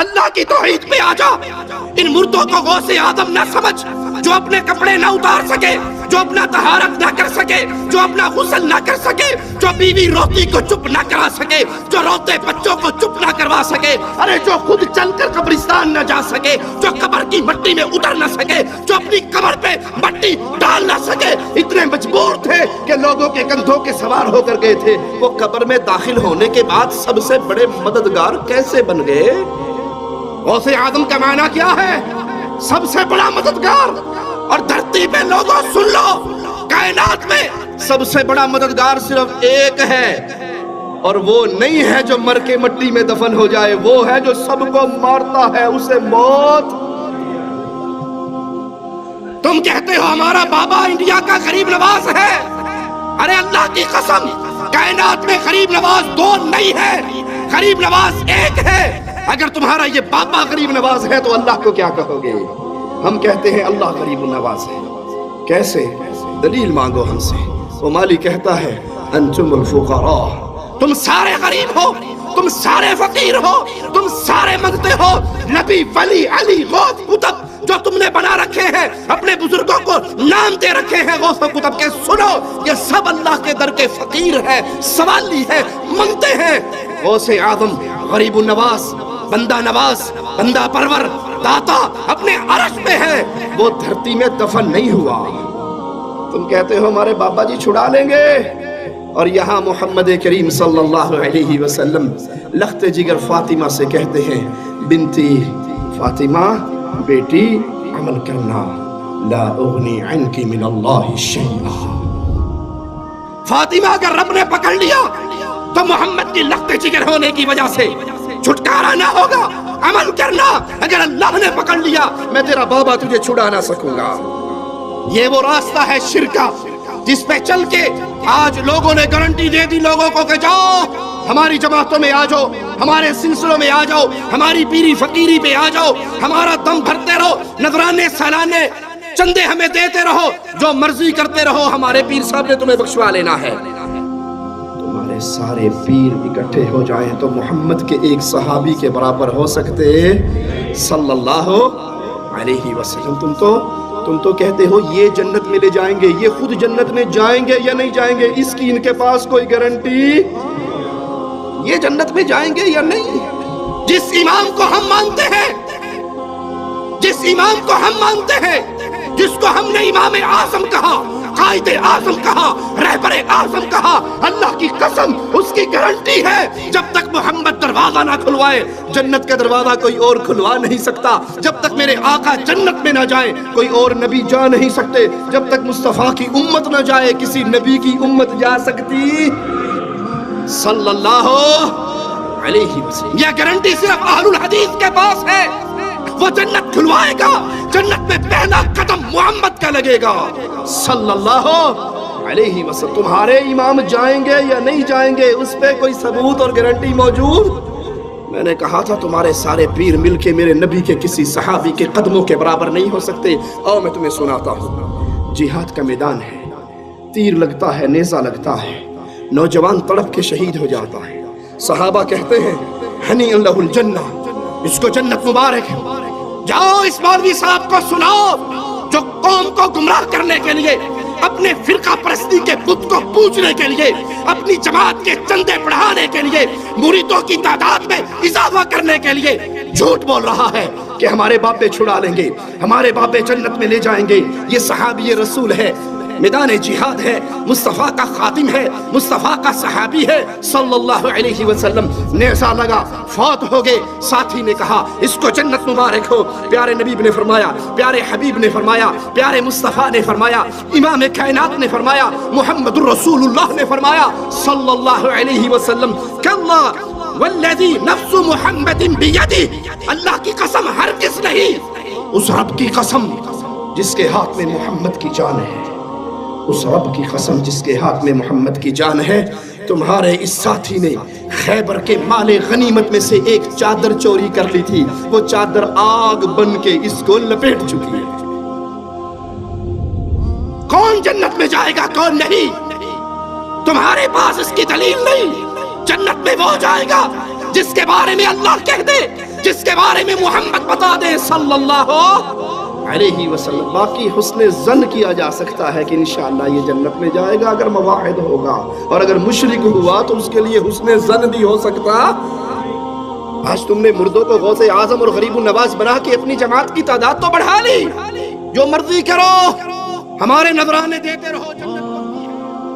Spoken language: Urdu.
اللہ کی توحید پہ آ جا. ان مردوں کو غوث آدم نہ سمجھ جو اپنے کپڑے نہ اتار سکے، جو اپنا طہارت نہ کر سکے، جو اپنا غسل نہ کر سکے، جو بیوی روتی کو چپ نہ کرا سکے، جو روتے بچوں کو چپ نہ کروا سکے، ارے جو خود چل کر قبرستان نہ جا سکے، جو قبر کی مٹی میں اتر نہ سکے، جو اپنی قبر پہ مٹی ڈال نہ سکے، اتنے مجبور تھے کہ لوگوں کے کندھوں کے سوار ہو کر گئے تھے. وہ قبر میں داخل ہونے کے بعد سب سے بڑے مددگار کیسے بن گئے؟ غوث آدم کا معنی کیا ہے؟ سب سے بڑا مددگار. اور دھرتی پہ لوگوں سن لو، کائنات میں سب سے بڑا مددگار صرف ایک ہے، اور وہ نہیں ہے جو مر کے مٹی میں دفن ہو جائے، وہ ہے جو سب کو مارتا ہے، اسے موت. تم کہتے ہو ہمارا بابا انڈیا کا غریب نواز ہے. ارے اللہ کی قسم، کائنات میں غریب نواز دو نہیں ہے، غریب نواز ایک ہے. اگر تمہارا یہ بابا غریب نواز ہے تو اللہ کو کیا کہو گے؟ ہم کہتے ہیں اللہ غریب نواز ہے. کیسے؟ دلیل مانگو ہم سے. وہ مالی کہتا ہے انتم الفقراء، تم سارے غریب ہو، تم سارے فقیر ہو، تم سارے منگتے ہو. نبی، ولی، علی، غوث، قطب جو تم نے بنا رکھے ہیں، اپنے بزرگوں کو نام دے رکھے ہیں غوث و قطب کے، سنو یہ سب اللہ کے در کے فقیر ہیں، سوالی ہیں، منگتے ہیں. غوث آدم غریب النواز، بندہ نواز، بندہ پرور، داتا اپنے عرش پہ ہے، وہ دھرتی میں دفن نہیں ہوا. تم کہتے ہو ہمارے بابا جی چھڑا لیں گے، اور یہاں محمد کریم صلی اللہ علیہ وسلم لخت جگر فاطمہ سے کہتے ہیں بنتی فاطمہ، بیٹی عمل کرنا، لا اغنی عنکی من اللہ شیئا. فاطمہ اگر رب نے پکڑ لیا تو محمد کی لخت جگر ہونے کی وجہ سے چھٹکارا نہ ہوگا. عمل کرنا، اگر اللہ نے پکڑ لیا میں تیرا بابا تجھے چھڑا نہ سکوں گا. یہ وہ راستہ ہے شرک کا جس پہ چل کے آج لوگوں نے گارنٹی دے دی لوگوں کو کہ جاؤ ہماری جماعتوں میں آ جاؤ، ہمارے سلسلوں میں آ جاؤ، ہماری پیری فقیری پہ آ جاؤ، ہمارا دم بھرتے رہو، نذرانے سالانے چندے ہمیں دیتے رہو، جو مرضی کرتے رہو، ہمارے پیر صاحب نے تمہیں بخشوا لینا ہے. تمہارے سارے پیر اکٹھے ہو جائیں تو محمد کے ایک صحابی کے برابر ہو سکتے صلی اللہ علیہ وسلم. تم تو کہتے ہو یہ جنت میں لے جائیں گے، یہ خود جنت میں جائیں گے یا نہیں جائیں گے اس کی ان کے پاس کوئی گارنٹی. یہ جنت میں جائیں گے یا نہیں؟ جس امام کو ہم مانتے ہیں، جس امام کو ہم مانتے ہیں، جس کو ہم نے امام اعظم کہا، قائد اعظم کہا، رہبر اعظم کہا، اللہ کی قسم اس کی گارنٹی ہے جب تک محمد دروازہ نہ کھلوائے جنت کا دروازہ کوئی اور کھلوا نہیں سکتا. جب تک میرے آقا جنت میں نہ جائیں کوئی اور نبی جا نہیں سکتے. جب تک مصطفیٰ کی امت نہ جائے کسی نبی کی امت جا سکتی صلی اللہ علیہ وسلم. یہ گارنٹی صرف اہل الحدیث کے پاس ہے. وہ جنت کھلوائے گا، جنت میں پہلا قدم محمد کا لگے گا صلی اللہ علیہ وسلم. تمہارے امام جائیں گے یا نہیں جائیں گے اس پہ کوئی ثبوت اور گارنٹی موجود؟ میں نے کہا تھا تمہارے سارے پیر مل کے میرے نبی کے کسی صحابی کے قدموں کے برابر نہیں ہو سکتے. اور میں تمہیں سناتا ہوں، جہاد کا میدان ہے، تیر لگتا ہے، نیزہ لگتا ہے، نوجوان تڑپ کے شہید ہو جاتا ہے. صحابہ کہتے ہیں ہنی اللہ الجنہ، اس کو جنت مبارک ہے. جاؤ اس مولوی صاحب کو سناؤ جو قوم کو گمراہ کرنے کے لیے، اپنے فرقہ پرستی کے بت کو پوجنے کے لیے، اپنی جماعت کے چندے بڑھانے کے لیے، مریدوں کی تعداد میں اضافہ کرنے کے لیے جھوٹ بول رہا ہے کہ ہمارے بابے چھڑا لیں گے، ہمارے بابے جنت میں لے جائیں گے. یہ صحابی رسول ہے، میدان جہاد ہے، مصطفیٰ کا خادم ہے، مصطفیٰ کا صحابی ہے صلی اللہ علیہ وسلم. نیزہ لگا، فوت ہو گئے. ساتھی نے کہا اس کو جنت مبارک ہو. پیارے نبی نے فرمایا، پیارے حبیب نے فرمایا، پیارے مصطفیٰ نے فرمایا، امام کائنات نے فرمایا، محمد الرسول اللہ نے فرمایا صلی اللہ علیہ وسلم کلا والذی نفس محمد بیدہ، اللہ کی قسم ہرگز نہیں، اس رب کی قسم جس کے ہاتھ میں محمد کی جان ہے، اس رب کی قسم جس کے ہاتھ میں محمد کی جان ہے، تمہارے اس ساتھی نے خیبر کے مال غنیمت میں سے ایک چادر چوری کر لی تھی. وہ چادر آگ بن کے اس کو لپیٹ چکی ہے. کون جنت میں جائے گا کون نہیں، تمہارے پاس اس کی دلیل نہیں. جنت میں وہ جائے گا جس کے بارے میں اللہ کہہ دے جس کے بارے میں محمد بتا دیں صلی اللہ علیہ وسلم. باقی حسن ظن کیا جا سکتا ہے کہ انشاءاللہ یہ جنت میں جائے گا اگر موحد ہوگا، اور اگر مشرک ہوا تو اس کے لیے حسن ظن بھی ہو سکتا. آج تم نے مردوں کو غوث اعظم اور غریب النواز بنا کے اپنی جماعت کی تعداد تو بڑھا لی. جو مرضی کرو، ہمارے نذرانے دیتے رہو.